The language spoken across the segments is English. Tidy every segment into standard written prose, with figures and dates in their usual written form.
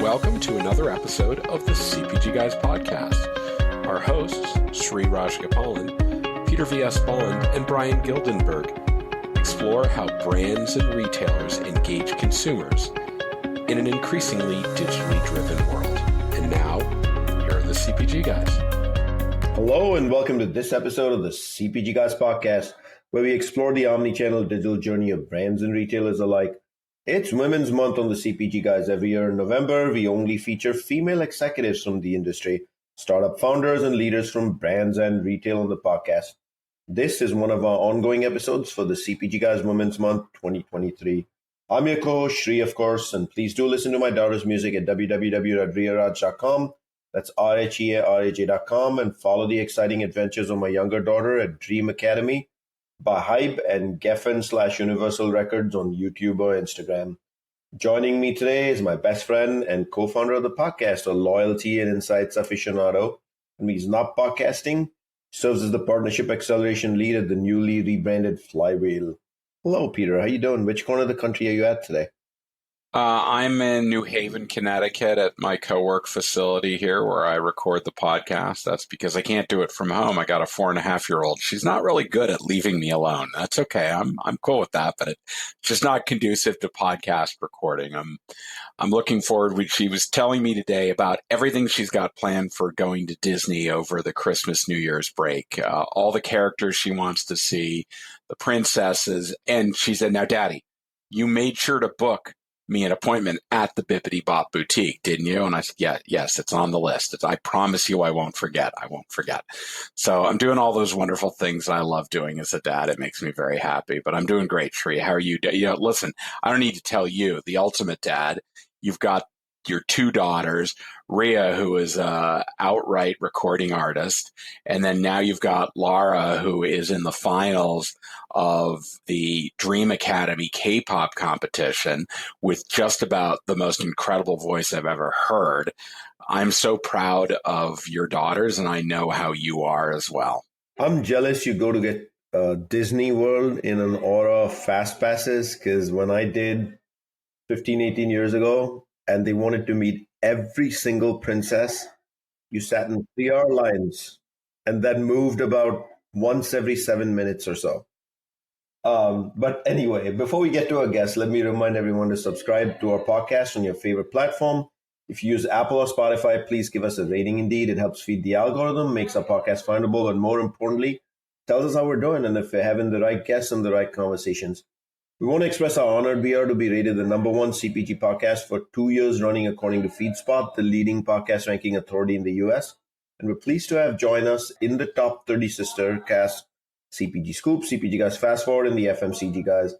Welcome to another episode of the CPG Guys podcast. Our hosts, Sri Rajgopalan, Peter V.S. Bond, and Brian Gildenberg explore how brands and retailers engage consumers in an increasingly digitally driven world. And now, here are the CPG Guys. Hello and welcome to this episode of the CPG Guys podcast, where we explore the omnichannel digital journey of brands and retailers alike. It's Women's Month on the CPG Guys. Every year in November, we only feature female executives from the industry, startup founders and leaders from brands and retail on the podcast. This is one of our ongoing episodes for the CPG Guys Women's Month 2023. I'm your co-host, Sri, of course, and please do listen to my daughter's music at www.riaraj.com. That's RHEARAJ.com, and follow the exciting adventures of my younger daughter at Dream Academy by Hype and Geffen/Universal Records on YouTube or Instagram. Joining me today is my best friend and co-founder of the podcast, a loyalty and insights aficionado. And he's not podcasting, serves as the partnership acceleration lead at the newly rebranded Flywheel. Hello, Peter. How you doing? Which corner of the country are you at today? I'm in New Haven, Connecticut at my co-work facility here where I record the podcast. That's because I can't do it from home. I got a 4.5-year-old. She's not really good at leaving me alone. That's okay. I'm cool with that, but it's just not conducive to podcast recording. I'm looking forward. She was telling me today about everything she's got planned for going to Disney over the Christmas, New Year's break, all the characters she wants to see, the princesses. And she said, "Now, Daddy, you made sure to book me an appointment at the Bippity Bop Boutique, didn't you?" And I said, yes, it's on the list. I promise you I won't forget. So I'm doing all those wonderful things I love doing as a dad. It makes me very happy, but I'm doing great, Sri. How are you? Listen, I don't need to tell you, the ultimate dad. You've got your two daughters, Rhea, who is a outright recording artist. And then now you've got Lara, who is in the finals of the Dream Academy K-pop competition with just about the most incredible voice I've ever heard. I'm so proud of your daughters, and I know how you are as well. I'm jealous you go to get Disney World in an aura of fast passes, because when I did 15, 18 years ago, and they wanted to meet every single princess, you sat in 3-hour lines, and that moved about once every 7 minutes or so. But anyway, before we get to our guests, let me remind everyone to subscribe to our podcast on your favorite platform. If you use Apple or Spotify, please give us a rating. Indeed, it helps feed the algorithm, makes our podcast findable, and more importantly, tells us how we're doing and if we're having the right guests and the right conversations. We want to express how honored we are to be rated the number one CPG podcast for 2 years running, according to FeedSpot, the leading podcast ranking authority in the US. And we're pleased to have join us in the top 30 sister cast, CPG Scoop, CPG Guys Fast Forward, and the FMCG Guys.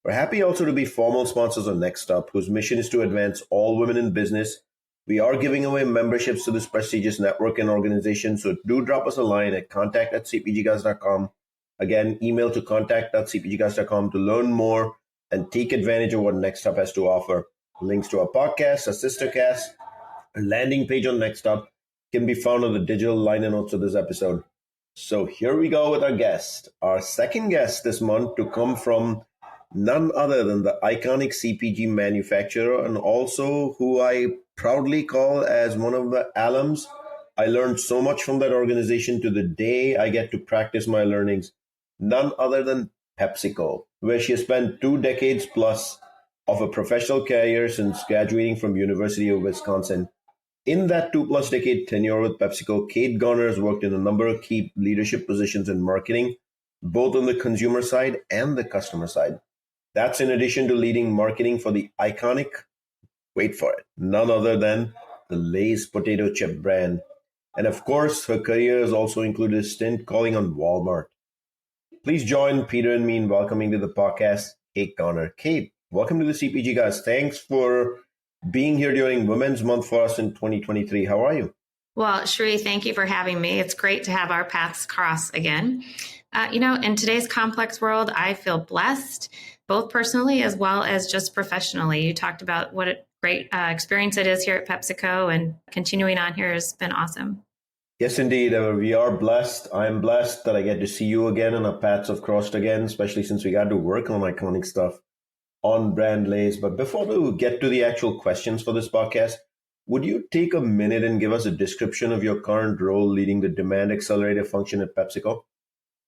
We're happy also to be formal sponsors of Next Up, whose mission is to advance all women in business. We are giving away memberships to this prestigious network and organization, so do drop us a line at contact@cpgguys.com. Again, email to contact.cpgguys.com to learn more and take advantage of what Next Up has to offer. Links to our podcast, a sister cast, a landing page on Next Up can be found on the digital liner notes of this episode. So here we go with our guest. Our second guest this month to come from none other than the iconic CPG manufacturer, and also who I proudly call as one of the alums. I learned so much from that organization to the day I get to practice my learnings. None other than PepsiCo, where she has spent 2 decades plus of a professional career since graduating from University of Wisconsin. In that 2+ decade tenure with PepsiCo, Kate Garner has worked in a number of key leadership positions in marketing, both on the consumer side and the customer side. That's in addition to leading marketing for the iconic, wait for it, none other than the Lay's potato chip brand. And of course, her career has also included a stint calling on Walmart. Please join Peter and me in welcoming to the podcast, Kate Garner. Kate, welcome to the CPG Guys. Thanks for being here during Women's Month for us in 2023. How are you? Well, Sri, thank you for having me. It's great to have our paths cross again. In today's complex world, I feel blessed, both personally as well as just professionally. You talked about what a great experience it is here at PepsiCo, and continuing on here has been awesome. Yes, indeed. We are blessed. I'm blessed that I get to see you again and our paths have crossed again, especially since we got to work on iconic stuff on brand Lay's. But before we get to the actual questions for this podcast, would you take a minute and give us a description of your current role leading the Demand Accelerator function at PepsiCo?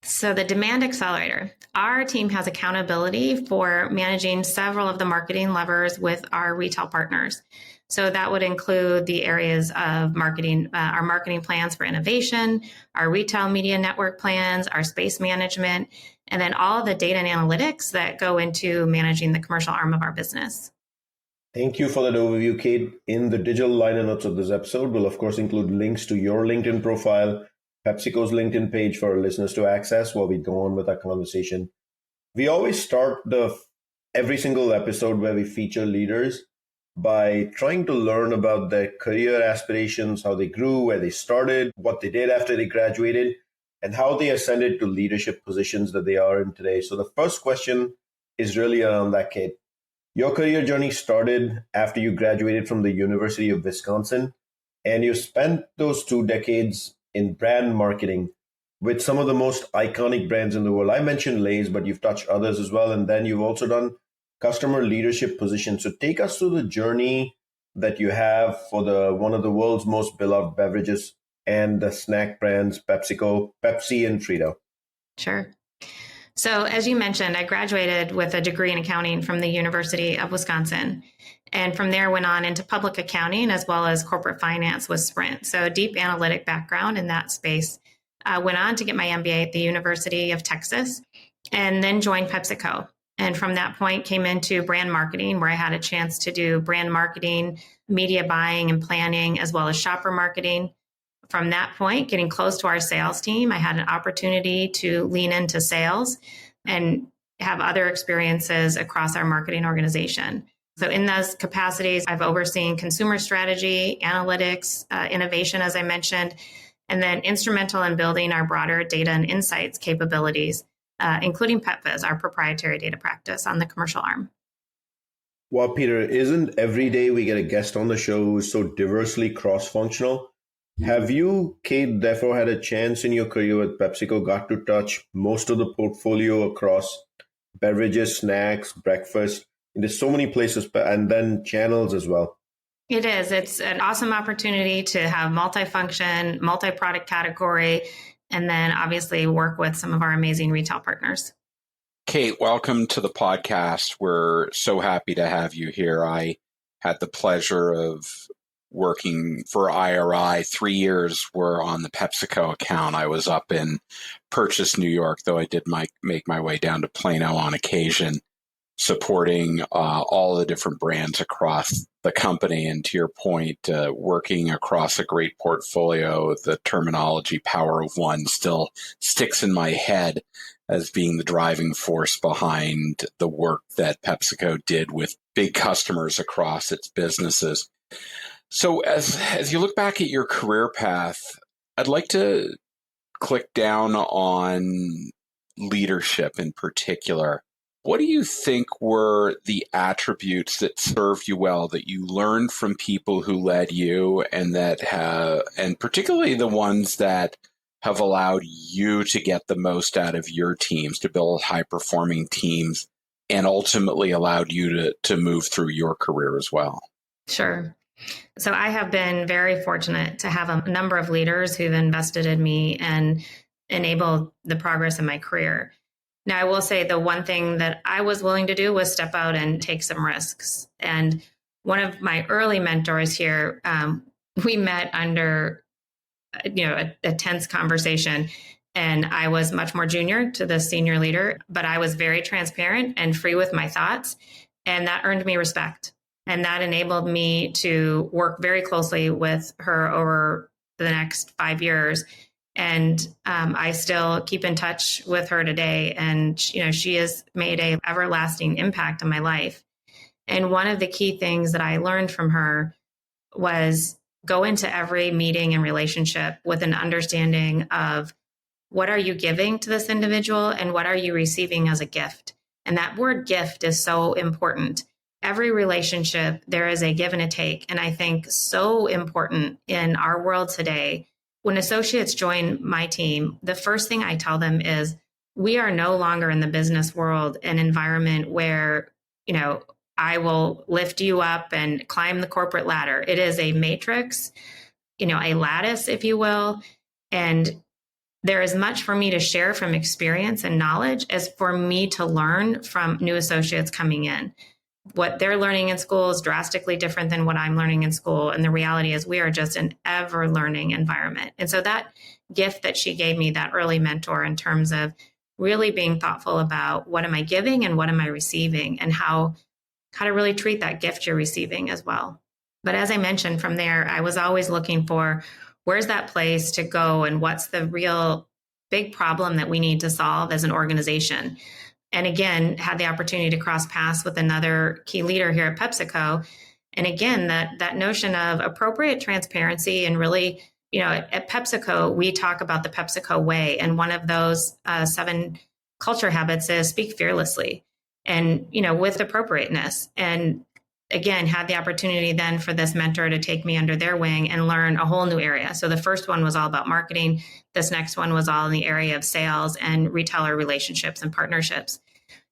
So the Demand Accelerator, our team has accountability for managing several of the marketing levers with our retail partners. So that would include the areas of marketing, our marketing plans for innovation, our retail media network plans, our space management, and then all the data and analytics that go into managing the commercial arm of our business. Thank you for that overview, Kate. In the digital liner notes of this episode, we'll of course include links to your LinkedIn profile, PepsiCo's LinkedIn page for our listeners to access while we go on with our conversation. We always start every single episode where we feature leaders by trying to learn about their career aspirations, how they grew, where they started, what they did after they graduated, and how they ascended to leadership positions that they are in today. So the first question is really around that, Kate. Your career journey started after you graduated from the University of Wisconsin, and you spent those 2 decades in brand marketing with some of the most iconic brands in the world. I mentioned Lay's, but you've touched others as well. And then you've also done customer leadership positions. So take us through the journey that you have for one of the world's most beloved beverages and the snack brands, PepsiCo, Pepsi, and Frito. Sure. So as you mentioned, I graduated with a degree in accounting from the University of Wisconsin. And from there went on into public accounting as well as corporate finance with Sprint. So a deep analytic background in that space. Went on to get my MBA at the University of Texas and then joined PepsiCo. And from that point came into brand marketing, where I had a chance to do brand marketing, media buying and planning, as well as shopper marketing. From that point, getting close to our sales team, I had an opportunity to lean into sales and have other experiences across our marketing organization. So in those capacities, I've overseen consumer strategy, analytics, innovation, as I mentioned, and then instrumental in building our broader data and insights capabilities, including PepViz, our proprietary data practice on the commercial arm. Well, Peter, isn't every day we get a guest on the show who's so diversely cross-functional? Have you, Kate, therefore had a chance in your career with PepsiCo, got to touch most of the portfolio across beverages, snacks, breakfast? There's so many places, and then channels as well. It is. It's an awesome opportunity to have multifunction, multi-product category, and then obviously work with some of our amazing retail partners. Kate, welcome to the podcast. We're so happy to have you here. I had the pleasure of working for IRI. 3 years were on the PepsiCo account. I was up in Purchase, New York, though I did make my way down to Plano on occasion, supporting all the different brands across the company. And to your point, working across a great portfolio, the terminology power of one still sticks in my head as being the driving force behind the work that PepsiCo did with big customers across its businesses. So as you look back at your career path, I'd like to click down on leadership in particular. What do you think were the attributes that served you well, that you learned from people who led you, and and particularly the ones that have allowed you to get the most out of your teams, to build high-performing teams, and ultimately allowed you to move through your career as well? Sure. So I have been very fortunate to have a number of leaders who've invested in me and enabled the progress in my career. Now, I will say the one thing that I was willing to do was step out and take some risks. And one of my early mentors here, we met under a tense conversation, and I was much more junior to the senior leader, but I was very transparent and free with my thoughts, and that earned me respect. And that enabled me to work very closely with her over the next 5 years. And I still keep in touch with her today. And, she has made an everlasting impact on my life. And one of the key things that I learned from her was go into every meeting and relationship with an understanding of what are you giving to this individual and what are you receiving as a gift. And that word gift is so important. Every relationship, there is a give and a take. And I think so important in our world today, when associates join my team, the first thing I tell them is we are no longer in the business world, an environment where, I will lift you up and climb the corporate ladder. It is a matrix, a lattice, if you will. And there is much for me to share from experience and knowledge as for me to learn from new associates coming in. What they're learning in school is drastically different than what I'm learning in school. And the reality is we are just an ever learning environment. And so that gift that she gave me, that early mentor, in terms of really being thoughtful about what am I giving and what am I receiving, and how to really treat that gift you're receiving as well. But as I mentioned, from there, I was always looking for where's that place to go and what's the real big problem that we need to solve as an organization. And again, had the opportunity to cross paths with another key leader here at PepsiCo. And again, that notion of appropriate transparency, and really, at PepsiCo, we talk about the PepsiCo way. And one of those 7 culture habits is speak fearlessly and, with appropriateness. And again, had the opportunity then for this mentor to take me under their wing and learn a whole new area. So the first one was all about marketing. This next one was all in the area of sales and retailer relationships and partnerships.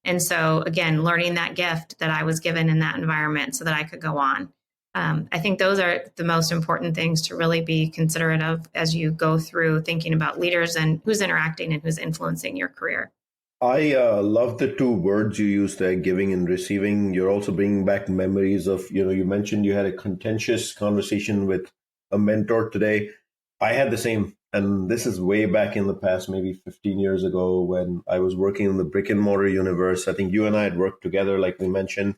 And so again, learning that gift that I was given in that environment so that I could go on. I think those are the most important things to really be considerate of as you go through thinking about leaders and who's interacting and who's influencing your career. I love the 2 words you used there, giving and receiving. You're also bringing back memories of, you mentioned you had a contentious conversation with a mentor today. I had the same. And this is way back in the past, maybe 15 years ago, when I was working in the brick and mortar universe. I think you and I had worked together, like we mentioned.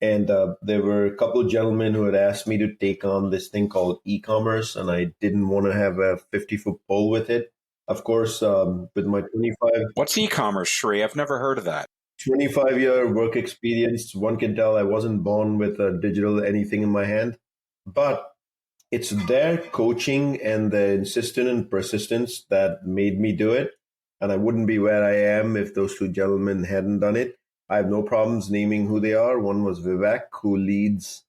And there were a couple of gentlemen who had asked me to take on this thing called e-commerce. And I didn't want to have a 50-foot pole with it. Of course, with my 25... What's e-commerce, Shri? I've never heard of that. 25-year work experience, one can tell I wasn't born with a digital anything in my hand. But it's their coaching and the insistence and persistence that made me do it. And I wouldn't be where I am if those 2 gentlemen hadn't done it. I have no problems naming who they are. One was Vivek, who leads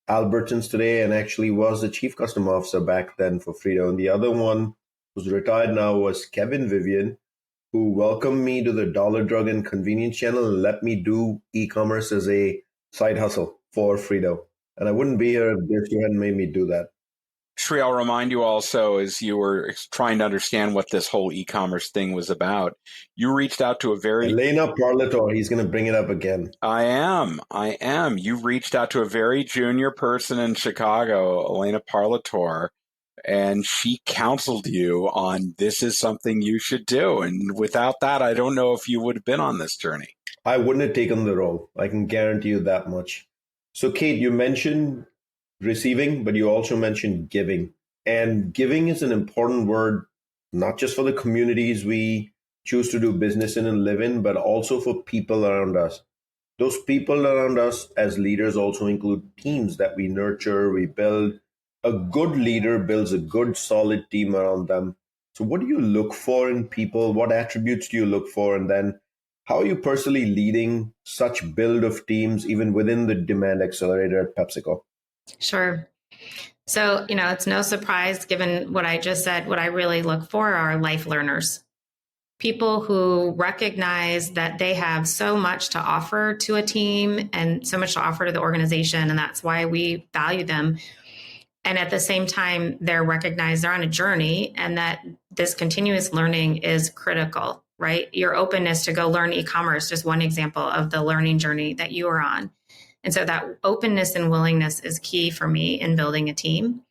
Albertsons today and actually was the chief customer officer back then for Frito. And the other one, who's retired now, was Kevin Vivian, who welcomed me to the Dollar Drug and Convenience Channel and let me do e-commerce as a side hustle for Frito. And I wouldn't be here if you hadn't made me do that. Shri, I'll remind you also, as you were trying to understand what this whole e-commerce thing was about, you reached out to a very... Elena Parlator, he's going to bring it up again. I am. You reached out to a very junior person in Chicago, Elena Parlator, and she counseled you on this is something you should do. And without that, I don't know if you would have been on this journey. I wouldn't have taken the role. I can guarantee you that much. So, Kate, you mentioned receiving, but you also mentioned giving. And giving is an important word, not just for the communities we choose to do business in and live in, but also for people around us. Those people around us as leaders also include teams that we nurture, we build. A good leader builds a good, solid team around them. So what do you look for in people? What attributes do you look for? And then how are you personally leading such build of teams, even within the demand accelerator at PepsiCo? Sure. So, it's no surprise, given what I just said, what I really look for are life learners. People who recognize that they have so much to offer to a team and so much to offer to the organization. And that's why we value them. And at the same time, they're recognized they're on a journey and that this continuous learning is critical, right? Your openness to go learn e-commerce, just one example of the learning journey that you are on. And so that openness and willingness is key for me in building a team.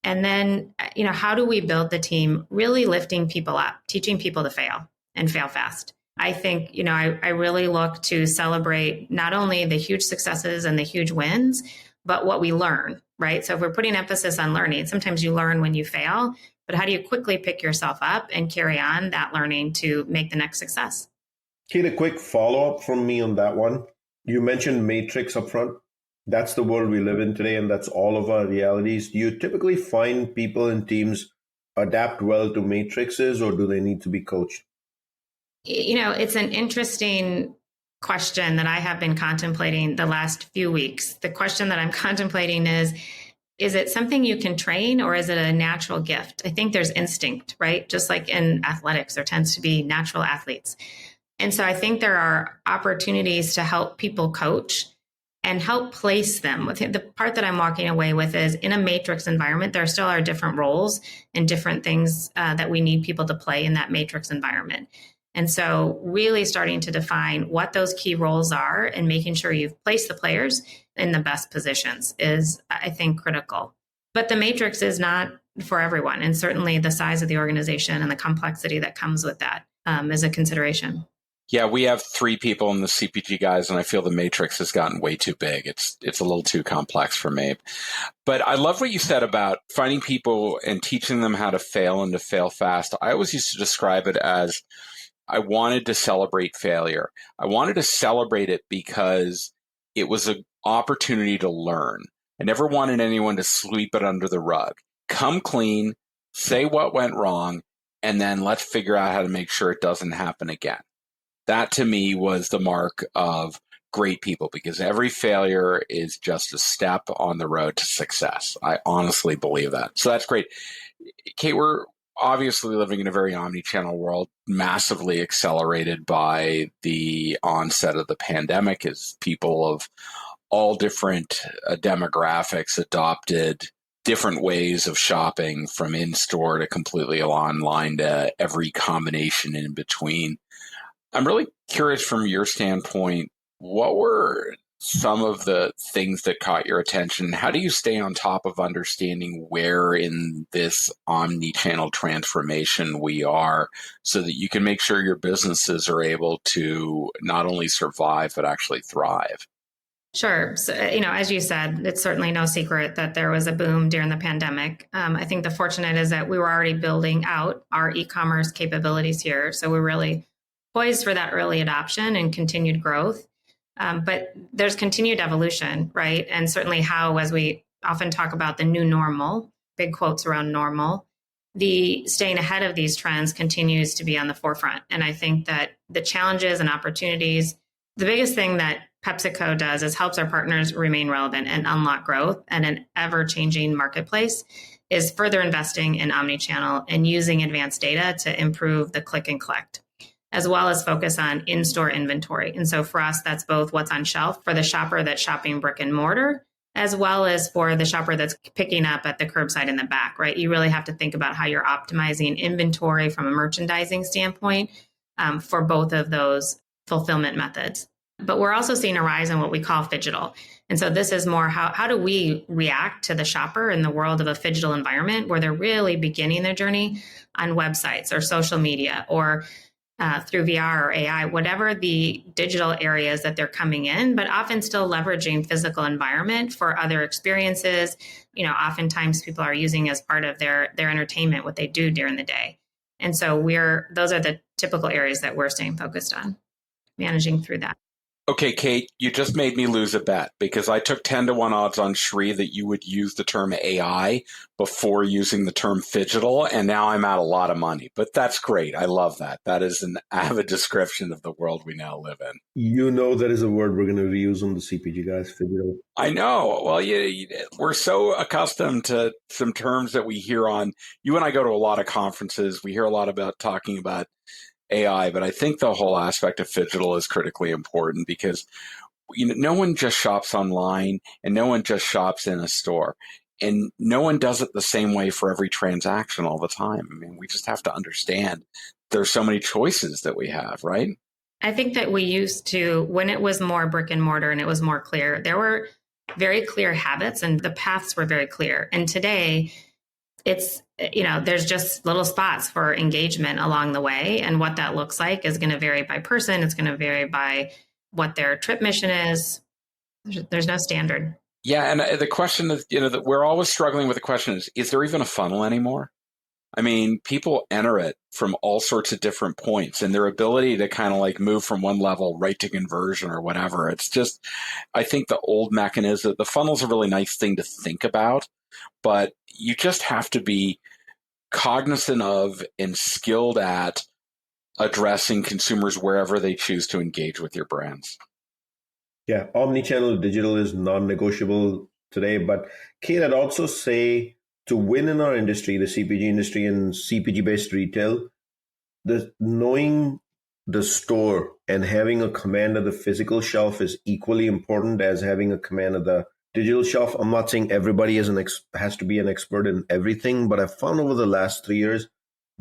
And then, how do we build the team? Really lifting people up, teaching people to fail and fail fast. I think, I really look to celebrate not only the huge successes and the huge wins, but what we learn, right? So if we're putting emphasis on learning, sometimes you learn when you fail, but how do you quickly pick yourself up and carry on that learning to make the next success? Kate, a quick follow-up from me on that one. You mentioned matrix up front. That's the world we live in today, and that's all of our realities. Do you typically find people in teams adapt well to matrices, or do they need to be coached? It's an interesting question that I have been contemplating the last few weeks. The question that I'm contemplating is it something you can train, or is it a natural gift? I think there's instinct, right? Just like in athletics, there tends to be natural athletes. And so I think there are opportunities to help people coach. and help place them. The part that I'm walking away with is in a matrix environment, there still are different roles and different things that we need people to play in that matrix environment. And so really starting to define what those key roles are and making sure you've placed the players in the best positions is, I think, critical. But the matrix is not for everyone. And certainly the size of the organization and the complexity that comes with that is a consideration. Yeah, we have 3 people in the CPG Guys, and I feel the matrix has gotten way too big. It's a little too complex for me. But I love what you said about finding people and teaching them how to fail and to fail fast. I always used to describe it as I wanted to celebrate failure. I wanted to celebrate it because it was an opportunity to learn. I never wanted anyone to sweep it under the rug. Come clean, say what went wrong, and then let's figure out how to make sure it doesn't happen again. That to me was the mark of great people, because every failure is just a step on the road to success. I honestly believe that. So that's great. Kate, we're obviously living in a very omnichannel world, massively accelerated by the onset of the pandemic as people of all different demographics adopted different ways of shopping, from in-store to completely online to every combination in between. I'm really curious from your standpoint, what were some of the things that caught your attention? How do you stay on top of understanding where in this omni-channel transformation we are so that you can make sure your businesses are able to not only survive, but actually thrive? Sure. So, as you said, it's certainly no secret that there was a boom during the pandemic. I think the fortunate is that we were already building out our e-commerce capabilities here. So we're really poised for that early adoption and continued growth. But there's continued evolution, right? And certainly how, as we often talk about the new normal, big quotes around normal, the staying ahead of these trends continues to be on the forefront. And I think that the challenges and opportunities, the biggest thing that PepsiCo does is helps our partners remain relevant and unlock growth in an ever-changing marketplace, is further investing in omnichannel and using advanced data to improve the click and collect, as well as focus on in-store inventory. And so for us, that's both what's on shelf for the shopper that's shopping brick and mortar, as well as for the shopper that's picking up at the curbside in the back, right? You really have to think about how you're optimizing inventory from a merchandising standpoint for both of those fulfillment methods. But we're also seeing a rise in what we call phygital. And so this is more how do we react to the shopper in the world of a phygital environment where they're really beginning their journey on websites or social media or through VR or AI, whatever the digital areas that they're coming in, but often still leveraging physical environment for other experiences. Oftentimes people are using as part of their entertainment, what they do during the day. And so those are the typical areas that we're staying focused on, managing through that. Okay, Kate, you just made me lose a bet because I took 10-1 odds on Sri that you would use the term AI before using the term phygital, and now I'm out a lot of money. But that's great. I love that. That is an avid description of the world we now live in. That is a word we're going to reuse on the CPG Guys phygital. I know. Well, we're so accustomed to some terms that we hear on. You and I go to a lot of conferences. We hear a lot about talking about AI, but I think the whole aspect of phygital is critically important because no one just shops online and no one just shops in a store, and no one does it the same way for every transaction all the time. I mean, we just have to understand there's so many choices that we have, right? I think that we used to, when it was more brick and mortar and it was more clear, there were very clear habits and the paths were very clear. And today it's, there's just little spots for engagement along the way. And what that looks like is going to vary by person. It's going to vary by what their trip mission is. There's no standard. Yeah. And the question is, that we're always struggling with the question is there even a funnel anymore? I mean, people enter it from all sorts of different points, and their ability to kind of like move from one level right to conversion or whatever. It's just, I think the old mechanism, the funnel's a really nice thing to think about, but you just have to be cognizant of and skilled at addressing consumers wherever they choose to engage with your brands. Yeah, omnichannel digital is non-negotiable today. But Kate, I'd also say to win in our industry, the CPG industry and CPG-based retail, knowing the store and having a command of the physical shelf is equally important as having a command of the digital shelf. I'm not saying everybody has to be an expert in everything, but I've found over the last 3 years,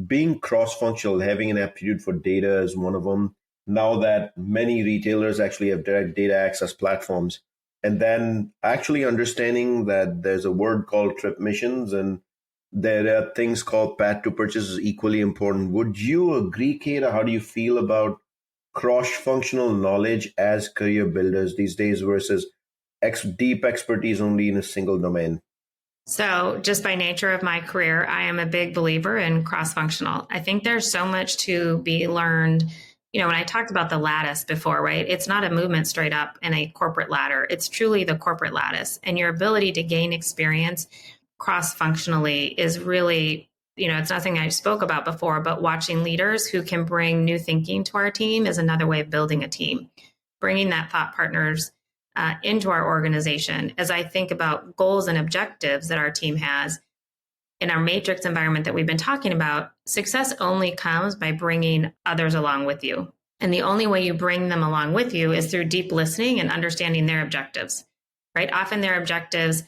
being cross-functional, having an aptitude for data is one of them. Now that many retailers actually have direct data access platforms, and then actually understanding that there's a word called trip missions and there are things called path to purchase is equally important. Would you agree, Kate, or how do you feel about cross-functional knowledge as career builders these days versus deep expertise only in a single domain? So, just by nature of my career, I am a big believer in cross functional. I think there's so much to be learned. When I talked about the lattice before, right? It's not a movement straight up in a corporate ladder. It's truly the corporate lattice. And your ability to gain experience cross functionally is really, it's nothing I spoke about before, but watching leaders who can bring new thinking to our team is another way of building a team. Bringing that thought partners into our organization. As I think about goals and objectives that our team has in our matrix environment that we've been talking about, success only comes by bringing others along with you. And the only way you bring them along with you is through deep listening and understanding their objectives, right? Often their objectives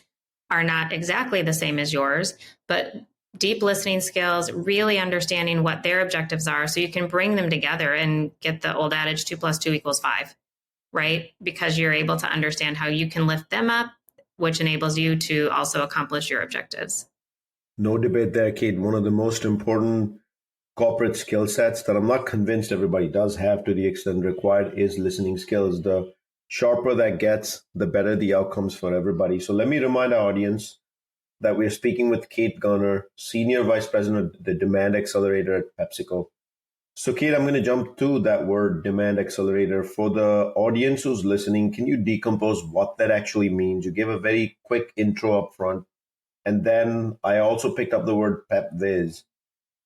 are not exactly the same as yours, but deep listening skills, really understanding what their objectives are so you can bring them together and get the old adage 2 + 2 = 5. Right? Because you're able to understand how you can lift them up, which enables you to also accomplish your objectives. No debate there, Kate. One of the most important corporate skill sets that I'm not convinced everybody does have to the extent required is listening skills. The sharper that gets, the better the outcomes for everybody. So let me remind our audience that we're speaking with Kate Garner, Senior Vice President of the Demand Accelerator at PepsiCo. So, Kate, I'm going to jump to that word, demand accelerator. For the audience who's listening, can you decompose what that actually means? You gave a very quick intro up front. And then I also picked up the word PepViz.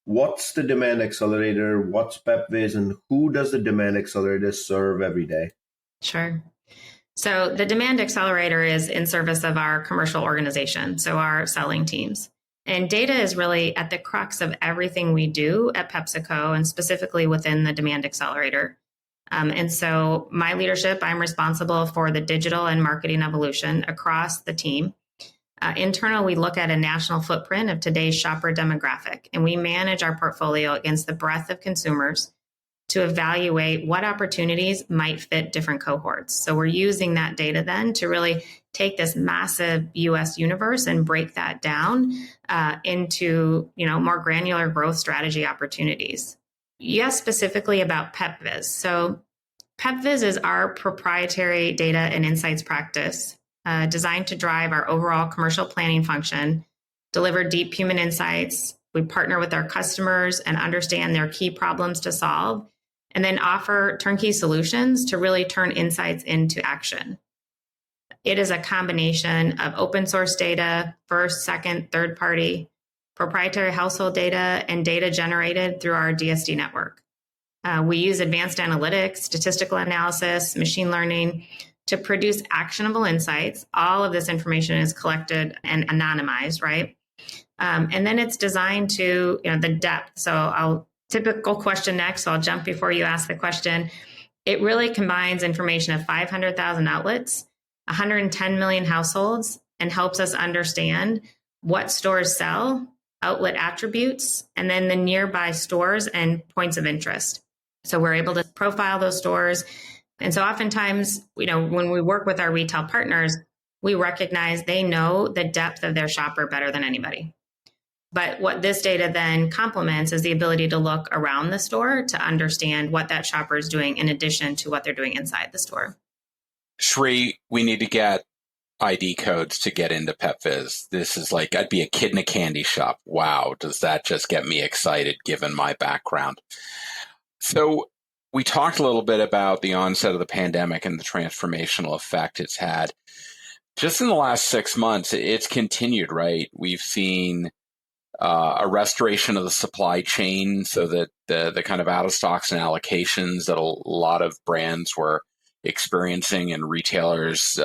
What's the demand accelerator? What's PepViz? And who does the demand accelerator serve every day? Sure. So the demand accelerator is in service of our commercial organization, so our selling teams. And data is really at the crux of everything we do at PepsiCo and specifically within the demand accelerator. And so my leadership, I'm responsible for the digital and marketing evolution across the team. Internal, we look at a national footprint of today's shopper demographic, and we manage our portfolio against the breadth of consumers to evaluate what opportunities might fit different cohorts. So we're using that data then to really take this massive US universe and break that down into more granular growth strategy opportunities. You asked specifically about PepViz. So PepViz is our proprietary data and insights practice designed to drive our overall commercial planning function, deliver deep human insights. We partner with our customers and understand their key problems to solve, and then offer turnkey solutions to really turn insights into action. It is a combination of open source data, first, second, third party, proprietary household data, and data generated through our DSD network. We use advanced analytics, statistical analysis, machine learning to produce actionable insights. All of this information is collected and anonymized, right? And then it's designed to, the depth. So typical question next, so I'll jump before you ask the question. It really combines information of 500,000 outlets, 110 million households, and helps us understand what stores sell, outlet attributes, and then the nearby stores and points of interest. So we're able to profile those stores. And so oftentimes, when we work with our retail partners, we recognize they know the depth of their shopper better than anybody. But what this data then complements is the ability to look around the store to understand what that shopper is doing in addition to what they're doing inside the store. Shri, we need to get ID codes to get into PepViz. This is like, I'd be a kid in a candy shop. Wow, does that just get me excited given my background? So we talked a little bit about the onset of the pandemic and the transformational effect it's had. Just in the last 6 months, it's continued, right? We've seen a restoration of the supply chain so that the kind of out of stocks and allocations that a lot of brands were experiencing and retailers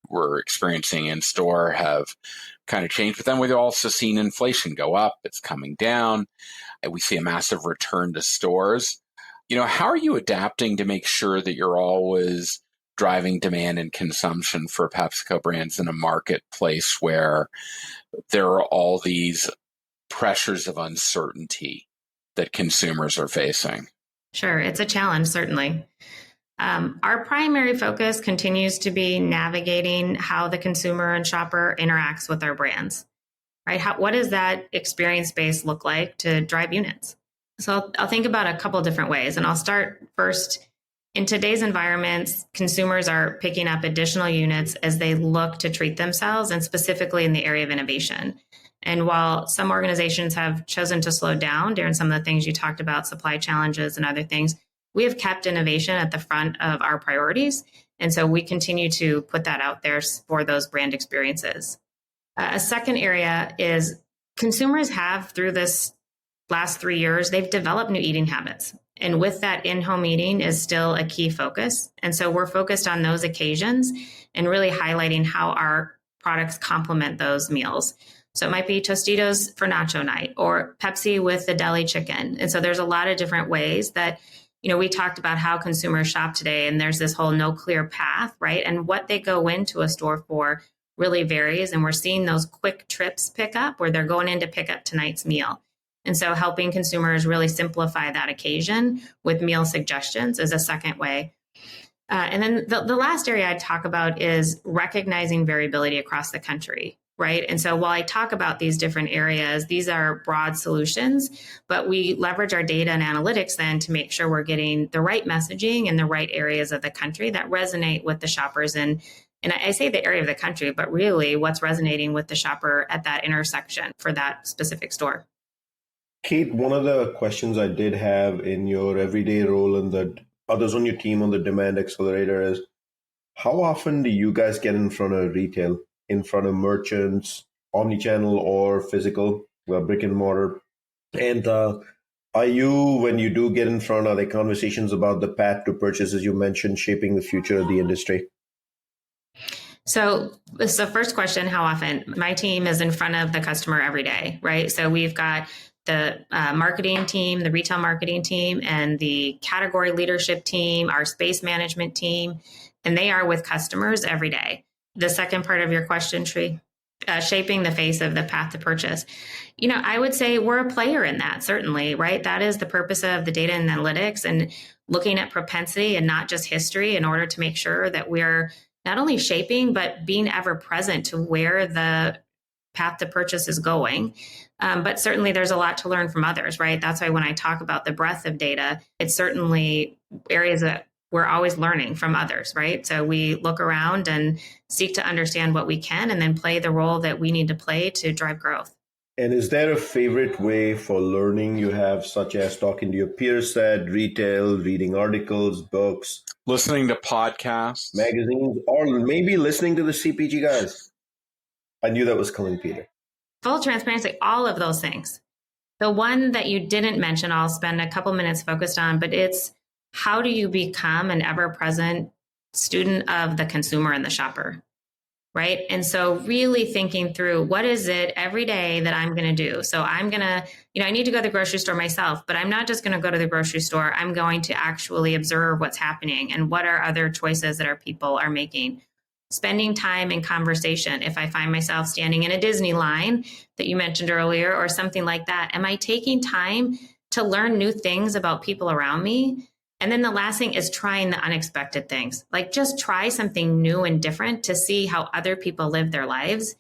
were experiencing in store have kind of changed. But then we've also seen inflation go up. It's coming down. And we see a massive return to stores. How are you adapting to make sure that you're always driving demand and consumption for PepsiCo brands in a marketplace where there are all these pressures of uncertainty that consumers are facing? Sure, it's a challenge, certainly. Our primary focus continues to be navigating how the consumer and shopper interacts with our brands, right? What does that experience base look like to drive units? So I'll think about a couple different ways, and I'll start first. In today's environments, consumers are picking up additional units as they look to treat themselves, and specifically in the area of innovation. And while some organizations have chosen to slow down during some of the things you talked about, supply challenges and other things, we have kept innovation at the front of our priorities. And so we continue to put that out there for those brand experiences. A second area is consumers have, through this last 3 years, they've developed new eating habits. And with that, in-home eating is still a key focus. And so we're focused on those occasions and really highlighting how our products complement those meals. So it might be Tostitos for nacho night or Pepsi with the deli chicken. And so there's a lot of different ways that, we talked about how consumers shop today, and there's this whole no clear path, right? And what they go into a store for really varies. And we're seeing those quick trips pick up where they're going in to pick up tonight's meal. And so helping consumers really simplify that occasion with meal suggestions is a second way. And then the last area I'd talk about is recognizing variability across the country, right? And so while I talk about these different areas, these are broad solutions, but we leverage our data and analytics then to make sure we're getting the right messaging in the right areas of the country that resonate with the shoppers. And I say the area of the country, but really what's resonating with the shopper at that intersection for that specific store. Kate, one of the questions I did have in your everyday role and the others on your team on the Demand Accelerator is, how often do you guys get in front of retail, in front of merchants, omnichannel or physical, brick and mortar? And are you, when you do get in front, are there conversations about the path to purchase, as you mentioned, shaping the future of the industry? So this is the first question, how often? My team is in front of the customer every day, right? So we've got the marketing team, the retail marketing team, and the category leadership team, our space management team, and they are with customers every day. The second part of your question, Tree, shaping the face of the path to purchase. I would say we're a player in that, certainly, right? That is the purpose of the data and analytics and looking at propensity and not just history in order to make sure that we're not only shaping, but being ever present to where the path to purchase is going. But certainly there's a lot to learn from others, right? That's why when I talk about the breadth of data, it's certainly areas that we're always learning from others, right? So we look around and seek to understand what we can and then play the role that we need to play to drive growth. And is there a favorite way for learning you have, such as talking to your peer set, retail, reading articles, books, listening to podcasts, magazines, or maybe listening to the CPG Guys? I knew that was coming, Peter. Full transparency, all of those things. The one that you didn't mention, I'll spend a couple minutes focused on, but it's how do you become an ever-present student of the consumer and the shopper, right? And so really thinking through what is it every day that I'm going to do? So I'm going to, I need to go to the grocery store myself, but I'm not just going to go to the grocery store. I'm going to actually observe what's happening and what are other choices that our people are making. Spending time in conversation. If I find myself standing in a Disney line that you mentioned earlier or something like that, am I taking time to learn new things about people around me? And then the last thing is trying the unexpected things, like just try something new and different to see how other people live their lives.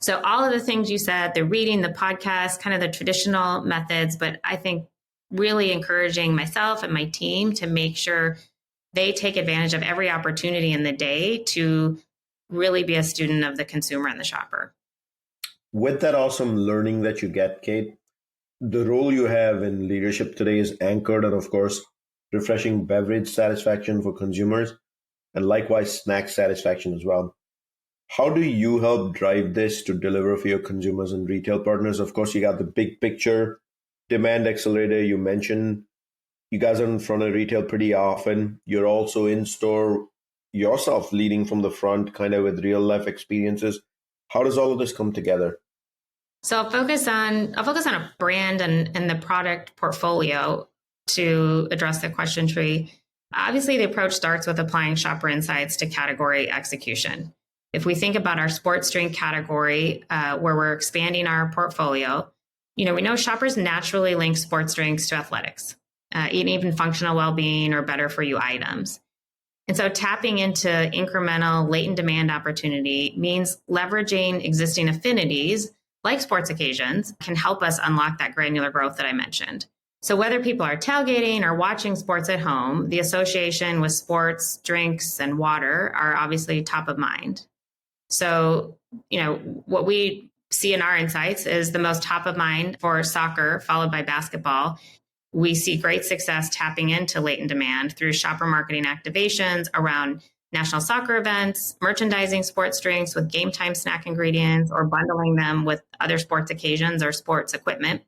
So all of the things you said, the reading, the podcast, kind of the traditional methods, but I think really encouraging myself and my team to make sure they take advantage of every opportunity in the day to really be a student of the consumer and the shopper. With that awesome learning that you get, Kate, the role you have in leadership today is anchored on, of course, refreshing beverage satisfaction for consumers and likewise snack satisfaction as well. How do you help drive this to deliver for your consumers and retail partners? Of course, you got the big picture, Demand Accelerator you mentioned. You guys are in front of retail pretty often. You're also in store yourself, leading from the front, kind of with real life experiences. How does all of this come together? So I'll focus on a brand and the product portfolio to address the question tree, obviously the approach starts with applying shopper insights to category execution. If we think about our sports drink category, where we're expanding our portfolio, we know shoppers naturally link sports drinks to athletics, even functional well-being or better for you items. And so tapping into incremental latent demand opportunity means leveraging existing affinities like sports occasions can help us unlock that granular growth that I mentioned. So whether people are tailgating or watching sports at home, the association with sports, drinks, and water are obviously top of mind. So, what we see in our insights is the most top of mind for soccer, followed by basketball. We see great success tapping into latent demand through shopper marketing activations around national soccer events, merchandising sports drinks with game time snack ingredients, or bundling them with other sports occasions or sports equipment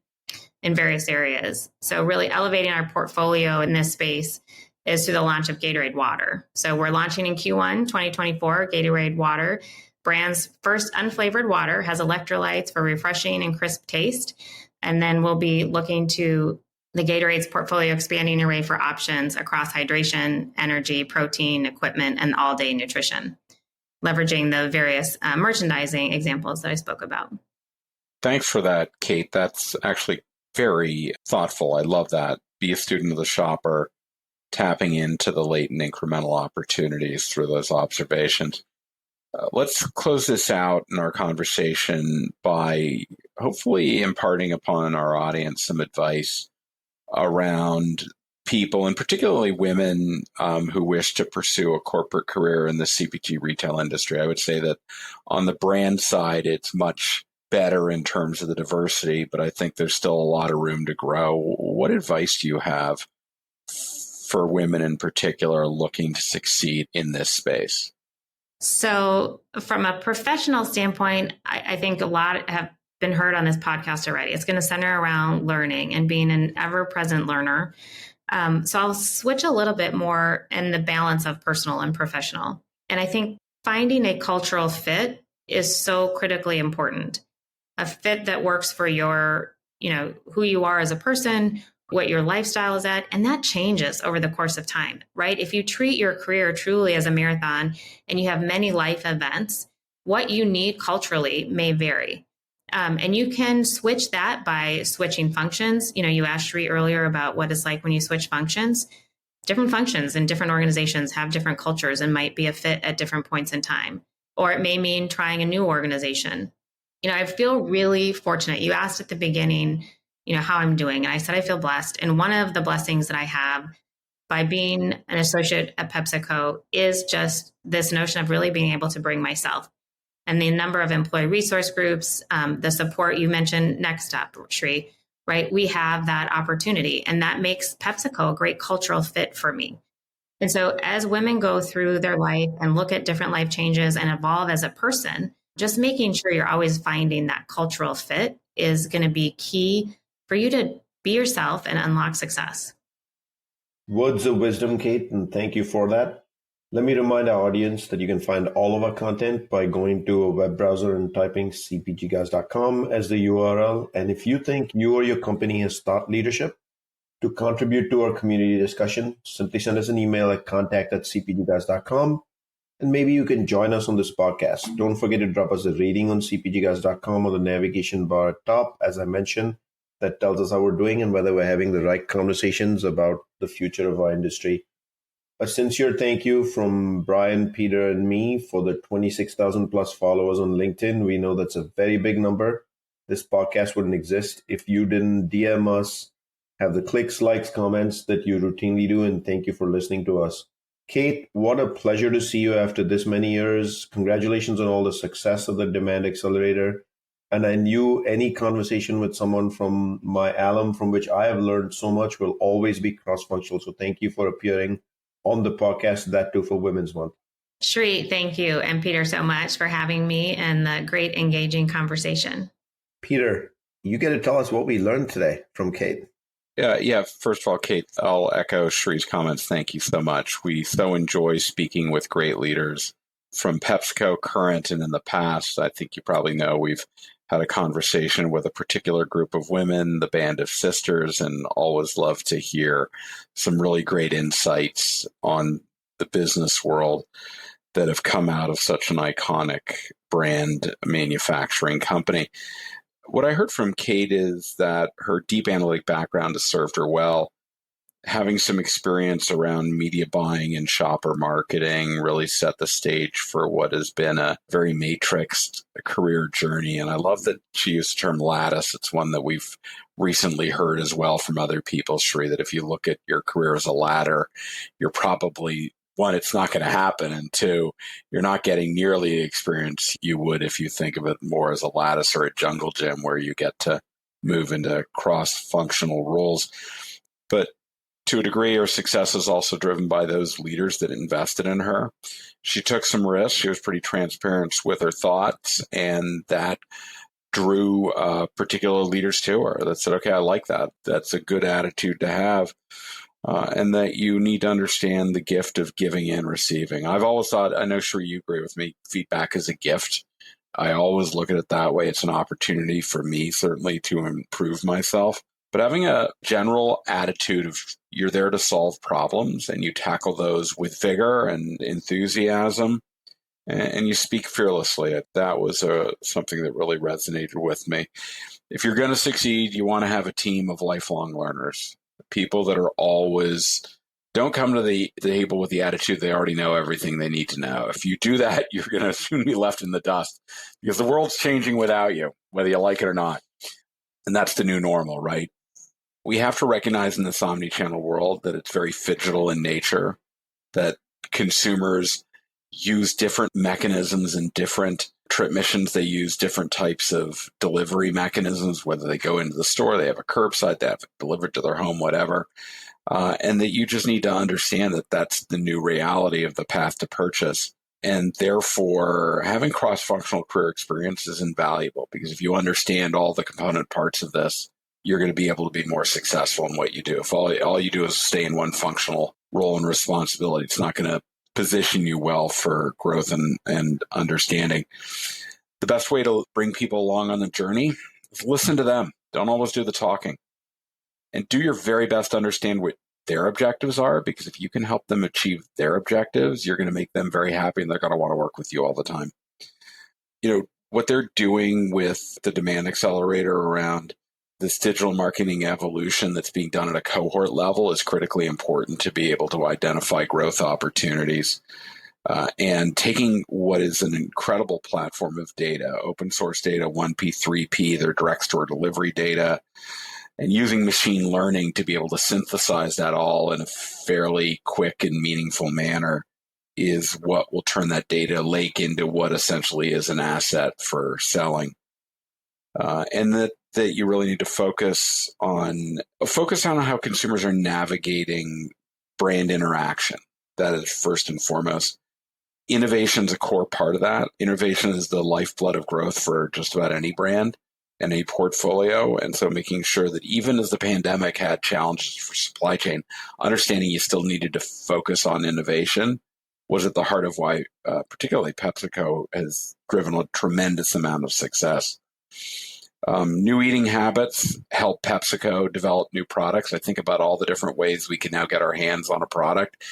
in various areas. So really elevating our portfolio in this space is through the launch of Gatorade Water. So we're launching in Q1 2024, Gatorade Water. Brand's first unflavored water has electrolytes for refreshing and crisp taste. And then we'll be looking to the Gatorade's portfolio expanding array for options across hydration, energy, protein, equipment, and all-day nutrition, leveraging the various merchandising examples that I spoke about. Thanks for that, Kate. That's actually very thoughtful. I love that. Be a student of the shopper, tapping into the latent incremental opportunities through those observations. Let's close this out in our conversation by hopefully imparting upon our audience some advice around people, and particularly women who wish to pursue a corporate career in the CPG retail industry. I would say that on the brand side, it's much better in terms of the diversity, but I think there's still a lot of room to grow. What advice do you have for women in particular looking to succeed in this space? So from a professional standpoint, I think a lot have been heard on this podcast already. It's going to center around learning and being an ever-present learner. So I'll switch a little bit more in the balance of personal and professional. And I think finding a cultural fit is so critically important. A fit that works for your, who you are as a person, what your lifestyle is at, and that changes over the course of time, right? If you treat your career truly as a marathon and you have many life events, what you need culturally may vary. And you can switch that by switching functions. You asked Sri earlier about what it's like when you switch functions. Different functions in different organizations have different cultures and might be a fit at different points in time. Or it may mean trying a new organization. I feel really fortunate. You asked at the beginning, how I'm doing. And I said, I feel blessed. And one of the blessings that I have by being an associate at PepsiCo is just this notion of really being able to bring myself. And the number of employee resource groups, the support you mentioned next up, Sri, right? We have that opportunity, and that makes PepsiCo a great cultural fit for me. And so as women go through their life and look at different life changes and evolve as a person, just making sure you're always finding that cultural fit is going to be key for you to be yourself and unlock success. Words of wisdom, Kate, and thank you for that. Let me remind our audience that you can find all of our content by going to a web browser and typing cpgguys.com as the URL. And if you think you or your company has thought leadership to contribute to our community discussion, simply send us an email at contact@cpgguys.com. And maybe you can join us on this podcast. Don't forget to drop us a rating on cpgguys.com on the navigation bar at top. As I mentioned, that tells us how we're doing and whether we're having the right conversations about the future of our industry. A sincere thank you from Brian, Peter, and me for the 26,000 plus followers on LinkedIn. We know that's a very big number. This podcast wouldn't exist if you didn't DM us, have the clicks, likes, comments that you routinely do, and thank you for listening to us. Kate, what a pleasure to see you after this many years. Congratulations on all the success of the Demand Accelerator. And I knew any conversation with someone from my alum, from which I have learned so much, will always be cross-functional. So thank you for appearing on the podcast, that too for Women's Month. Sri, thank you. And Peter, so much for having me and the great engaging conversation. Peter, you get to tell us what we learned today from Kate. Yeah. First of all, Kate, I'll echo Sri's comments. Thank you so much. We so enjoy speaking with great leaders from PepsiCo, current and in the past. I think you probably know we've had a conversation with a particular group of women, the Band of Sisters, and always love to hear some really great insights on the business world that have come out of such an iconic brand manufacturing company. What I heard from Kate is that her deep analytic background has served her well. Having some experience around media buying and shopper marketing really set the stage for what has been a very matrixed career journey. And I love that she used the term lattice. It's one that we've recently heard as well from other people, Sri, that if you look at your career as a ladder, you're probably, one, it's not going to happen. And two, you're not getting nearly the experience you would if you think of it more as a lattice or a jungle gym where you get to move into cross-functional roles. But to a degree, her success is also driven by those leaders that invested in her. She took some risks. She was pretty transparent with her thoughts, and that drew particular leaders to her that said, okay, I like that. That's a good attitude to have. And that you need to understand the gift of giving and receiving. I've always thought, I know, Sri, you agree with me, feedback is a gift. I always look at it that way. It's an opportunity for me, certainly, to improve myself. But having a general attitude of you're there to solve problems and you tackle those with vigor and enthusiasm and you speak fearlessly, that was something that really resonated with me. If you're going to succeed, you want to have a team of lifelong learners, people that are always, don't come to the table with the attitude they already know everything they need to know. If you do that, you're going to soon be left in the dust because the world's changing without you, whether you like it or not. And that's the new normal, right? We have to recognize in this omnichannel world that it's very phygital in nature, that consumers use different mechanisms and different trip missions. They use different types of delivery mechanisms, whether they go into the store, they have a curbside, they have it delivered to their home, whatever. And that you just need to understand that that's the new reality of the path to purchase. And therefore, having cross-functional career experience is invaluable because if you understand all the component parts of this, you're going to be able to be more successful in what you do. If all you do is stay in one functional role and responsibility, it's not going to position you well for growth and understanding. The best way to bring people along on the journey is listen to them. Don't always do the talking. And do your very best to understand what their objectives are, because if you can help them achieve their objectives, you're going to make them very happy and they're going to want to work with you all the time. You know, what they're doing with the demand accelerator around this digital marketing evolution that's being done at a cohort level is critically important to be able to identify growth opportunities. And taking what is an incredible platform of data, open source data, 1P, 3P, their direct store delivery data, and using machine learning to be able to synthesize that all in a fairly quick and meaningful manner is what will turn that data lake into what essentially is an asset for selling. And that you really need to focus on how consumers are navigating brand interaction. That is first and foremost. Innovation is a core part of that. Innovation is the lifeblood of growth for just about any brand and a portfolio. And so making sure that even as the pandemic had challenges for supply chain, understanding you still needed to focus on innovation was at the heart of why particularly PepsiCo has driven a tremendous amount of success. New eating habits help PepsiCo develop new products. I think about all the different ways we can now get our hands on a product.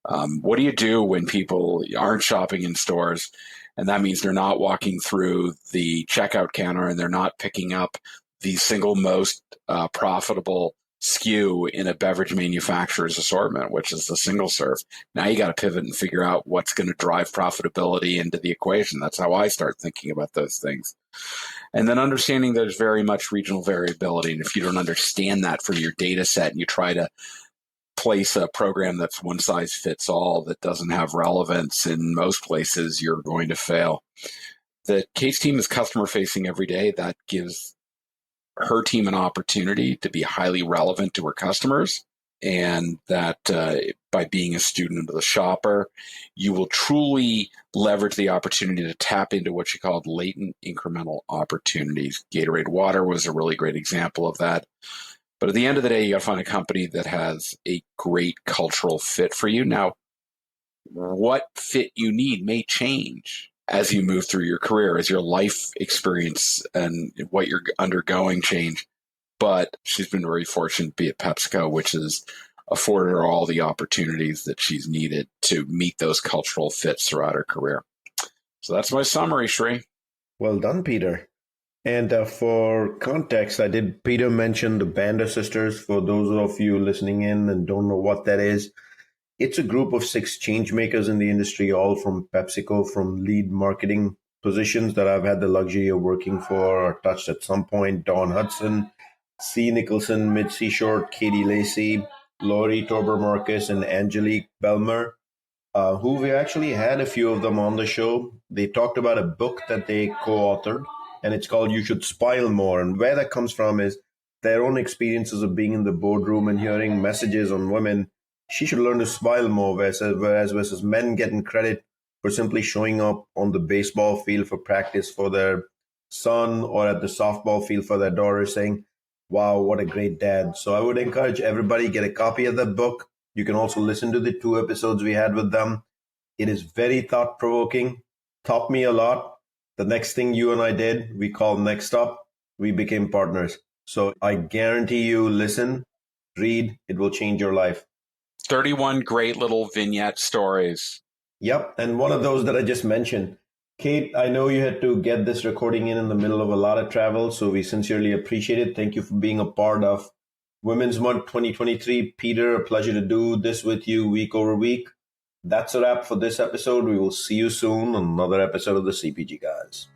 What do you do when people aren't shopping in stores? And that means they're not walking through the checkout counter and they're not picking up the single most profitable SKU in a beverage manufacturer's assortment, which is the single serve. Now you got to pivot and figure out what's going to drive profitability into the equation. That's how I start thinking about those things. And then understanding there's very much regional variability. And if you don't understand that from your data set and you try to place a program that's one size fits all that doesn't have relevance in most places, you're going to fail. The Kate's team is customer facing every day. That gives her team an opportunity to be highly relevant to her customers. And that by being a student of the shopper, you will truly leverage the opportunity to tap into what she called latent incremental opportunities. Gatorade Water was a really great example of that. But at the end of the day, you got to find a company that has a great cultural fit for you. Now, what fit you need may change as you move through your career, as your life experience and what you're undergoing change. But she's been very fortunate to be at PepsiCo, which has afforded her all the opportunities that she's needed to meet those cultural fits throughout her career. So that's my summary, Sri. Well done, Peter. And for context, Peter mention the Banda Sisters. For those of you listening in and don't know what that is, it's a group of 6 change makers in the industry, all from PepsiCo, from lead marketing positions that I've had the luxury of working for or touched at some point. Dawn Hudson, C. Nicholson, Mitzi Short, Katie Lacey, Lori Torber-Marcus, and Angelique Belmer, who we actually had a few of them on the show. They talked about a book that they co-authored, and it's called You Should Smile More. And where that comes from is their own experiences of being in the boardroom and hearing messages on women. She should learn to smile more, whereas versus men getting credit for simply showing up on the baseball field for practice for their son or at the softball field for their daughter, saying, wow, what a great dad. So I would encourage everybody, get a copy of that book. You can also listen to the 2 episodes we had with them. It is very thought-provoking, taught me a lot. The next thing you and I did, we called Next Up. We became partners. So I guarantee you, listen, read, it will change your life. 31 great little vignette stories. Yep. And one of those that I just mentioned. Kate, I know you had to get this recording in the middle of a lot of travel, so we sincerely appreciate it. Thank you for being a part of Women's Month 2023. Peter, a pleasure to do this with you week over week. That's a wrap for this episode. We will see you soon on another episode of the CPG Guys.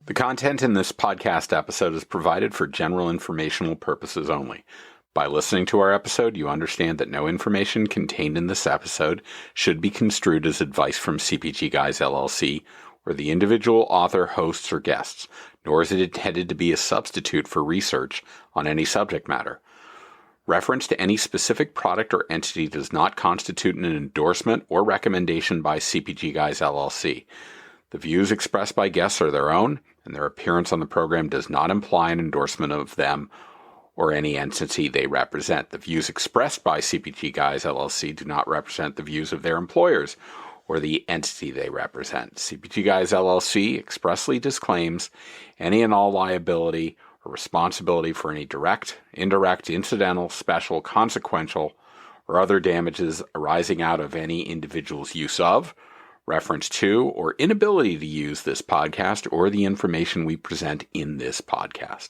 The content in this podcast episode is provided for general informational purposes only. By listening to our episode, you understand that no information contained in this episode should be construed as advice from CPG Guys LLC or the individual author, hosts, or guests, nor is it intended to be a substitute for research on any subject matter. Reference to any specific product or entity does not constitute an endorsement or recommendation by CPG Guys LLC. The views expressed by guests are their own, and their appearance on the program does not imply an endorsement of them or any entity they represent. The views expressed by CPG Guys LLC do not represent the views of their employers or the entity they represent. CPG Guys LLC expressly disclaims any and all liability or responsibility for any direct, indirect, incidental, special, consequential, or other damages arising out of any individual's use of, reference to, or inability to use this podcast or the information we present in this podcast.